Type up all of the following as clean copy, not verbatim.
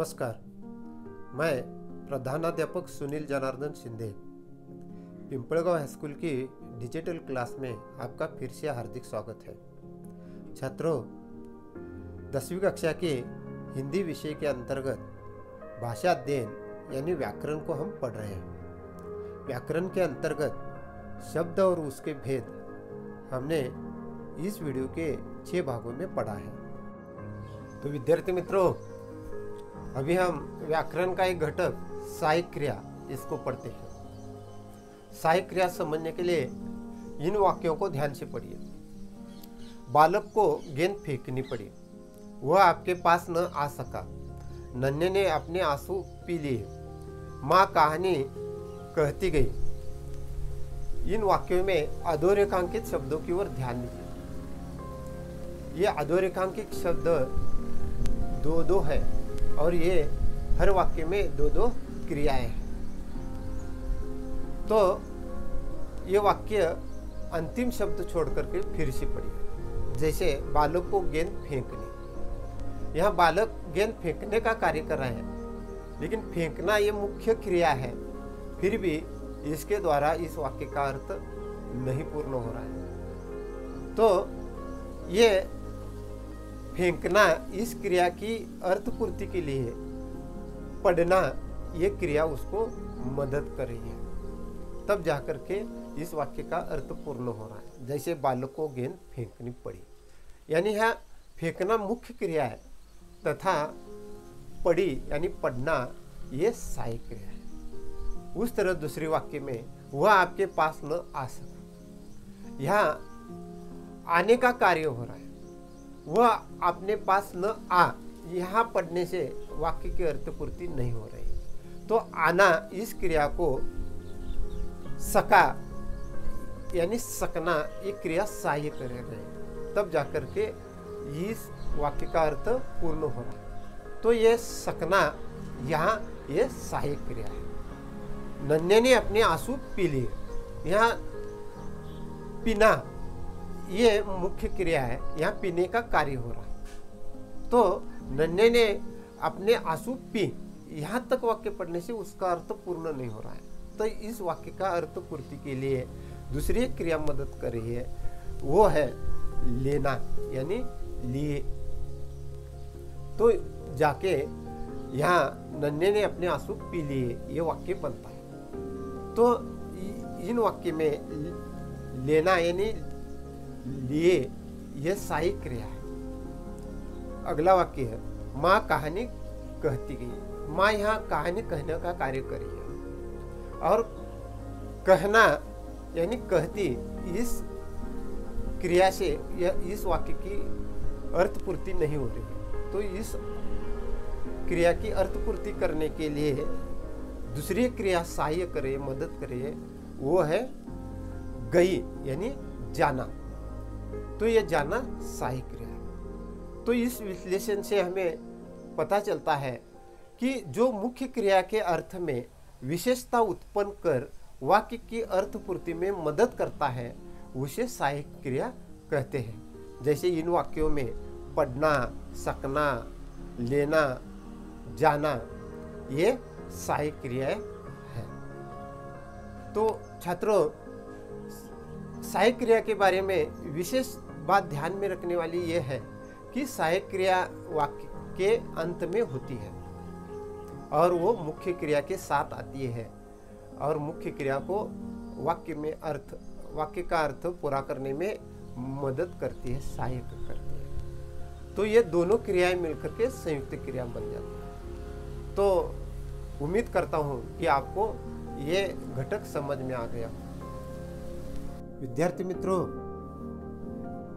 नमस्कार, मैं प्रधानाध्यापक सुनील जनार्दन शिंदे पिंपळगांव हाईस्कूल की डिजिटल क्लास में आपका फिर से हार्दिक स्वागत है। छात्रों, 10वीं कक्षा के हिंदी विषय के अंतर्गत भाषा अध्ययन यानी व्याकरण को हम पढ़ रहे हैं। व्याकरण के अंतर्गत शब्द और उसके भेद हमने इस वीडियो के 6 भागों में पढ़ा है। तो विद्यार्थी मित्रों, अभी हम व्याकरण का एक घटक सहायक क्रिया इसको पढ़ते हैं। सहायक क्रिया समझने के लिए इन वाक्यों को ध्यान से पढ़िए। बालक को गेंद फेंकनी पड़ी, वह आपके पास न आ सका। नन्हे ने अपने आंसू पी लिए, माँ कहानी कहती गई। इन वाक्यों में अधोरेखांकित शब्दों की ओर ध्यान दीजिए। ये अधोरेखांकित शब्द दो है और ये हर वाक्य में दो क्रियाएं हैं। तो ये वाक्य अंतिम शब्द छोड़ करके फिर से पढ़िए। जैसे बालक को गेंद फेंकनी, यहाँ बालक गेंद फेंकने का कार्य कर रहा है, लेकिन फेंकना ये मुख्य क्रिया है, फिर भी इसके द्वारा इस वाक्य का अर्थ नहीं पूर्ण हो रहा है। तो ये फेंकना इस क्रिया की अर्थपूर्ति के लिए पढ़ना ये क्रिया उसको मदद कर रही है, तब जाकर के इस वाक्य का अर्थ पूर्ण हो रहा है। जैसे बालक को गेंद फेंकनी पड़ी, यानी यहाँ फेंकना मुख्य क्रिया है तथा पड़ी यानी पढ़ना ये सहायक क्रिया है। उस तरह दूसरे वाक्य में वह आपके पास न आ सका, यहाँ आने का कार्य हो रहा है, वह अपने पास न आ, यहाँ पढ़ने से वाक्य की अर्थपूर्ति नहीं हो रही। तो आना इस क्रिया को सका यानी सकना ये क्रिया सहाय्य कर रहे हैं, तब जाकर के इस वाक्य का अर्थ पूर्ण हो रहा है। तो ये सकना यहाँ ये सहायक क्रिया है। नन्हे ने अपने आंसू पी लिए, यहाँ पीना ये मुख्य क्रिया है, यहाँ पीने का कार्य हो रहा है। तो नन्हे ने अपने आंसू पी, यहाँ तक वाक्य पढ़ने से उसका अर्थ पूर्ण नहीं हो रहा है। तो इस वाक्य का अर्थ पूर्ति के लिए दूसरी क्रिया मदद कर रही है, वो है लेना यानी लिए। तो जाके यहाँ नन्हे ने अपने आंसू पी लिए, ये वाक्य बनता है। तो इन वाक्य में लेना यानी लिए यह सहायक क्रिया है। अगला वाक्य है माँ कहानी कहती गई। माँ यहाँ कहानी कहने का कार्य कर रही है और कहना यानी कहती इस क्रिया से इस वाक्य की अर्थपूर्ति नहीं हो रही है। तो इस क्रिया की अर्थपूर्ति करने के लिए दूसरी क्रिया सहाय्य करे, मदद करे, वो है गई यानी जाना। तो ये जाना सहायक क्रिया है। तो इस विश्लेषण से हमें पता चलता है कि जो मुख्य क्रिया के अर्थ में विशेषता उत्पन्न कर वाक्य की अर्थपूर्ति में मदद करता है, उसे सहायक क्रिया कहते हैं। जैसे इन वाक्यों में पढ़ना, सकना, लेना, जाना ये सहायक क्रियाएं हैं। तो छात्रों, सहायक क्रिया के बारे में विशेष बात ध्यान में रखने वाली यह है कि सहायक क्रिया वाक्य के अंत में होती है और वो मुख्य क्रिया के साथ आती है और मुख्य क्रिया को वाक्य का अर्थ पूरा करने में मदद करती है, सहायक करती है। तो ये दोनों क्रियाएं मिलकर के संयुक्त क्रिया बन जाती है। तो उम्मीद करता हूँ कि आपको ये घटक समझ में आ गया। विद्यार्थी मित्रों,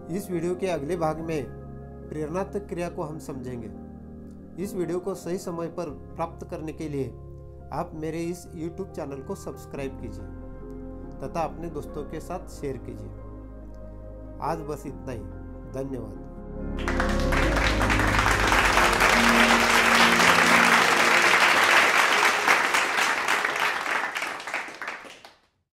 इस वीडियो के अगले भाग में प्रेरणात्मक क्रिया को हम समझेंगे। इस वीडियो को सही समय पर प्राप्त करने के लिए आप मेरे इस YouTube चैनल को सब्सक्राइब कीजिए तथा अपने दोस्तों के साथ शेयर कीजिए। आज बस इतना ही। धन्यवाद।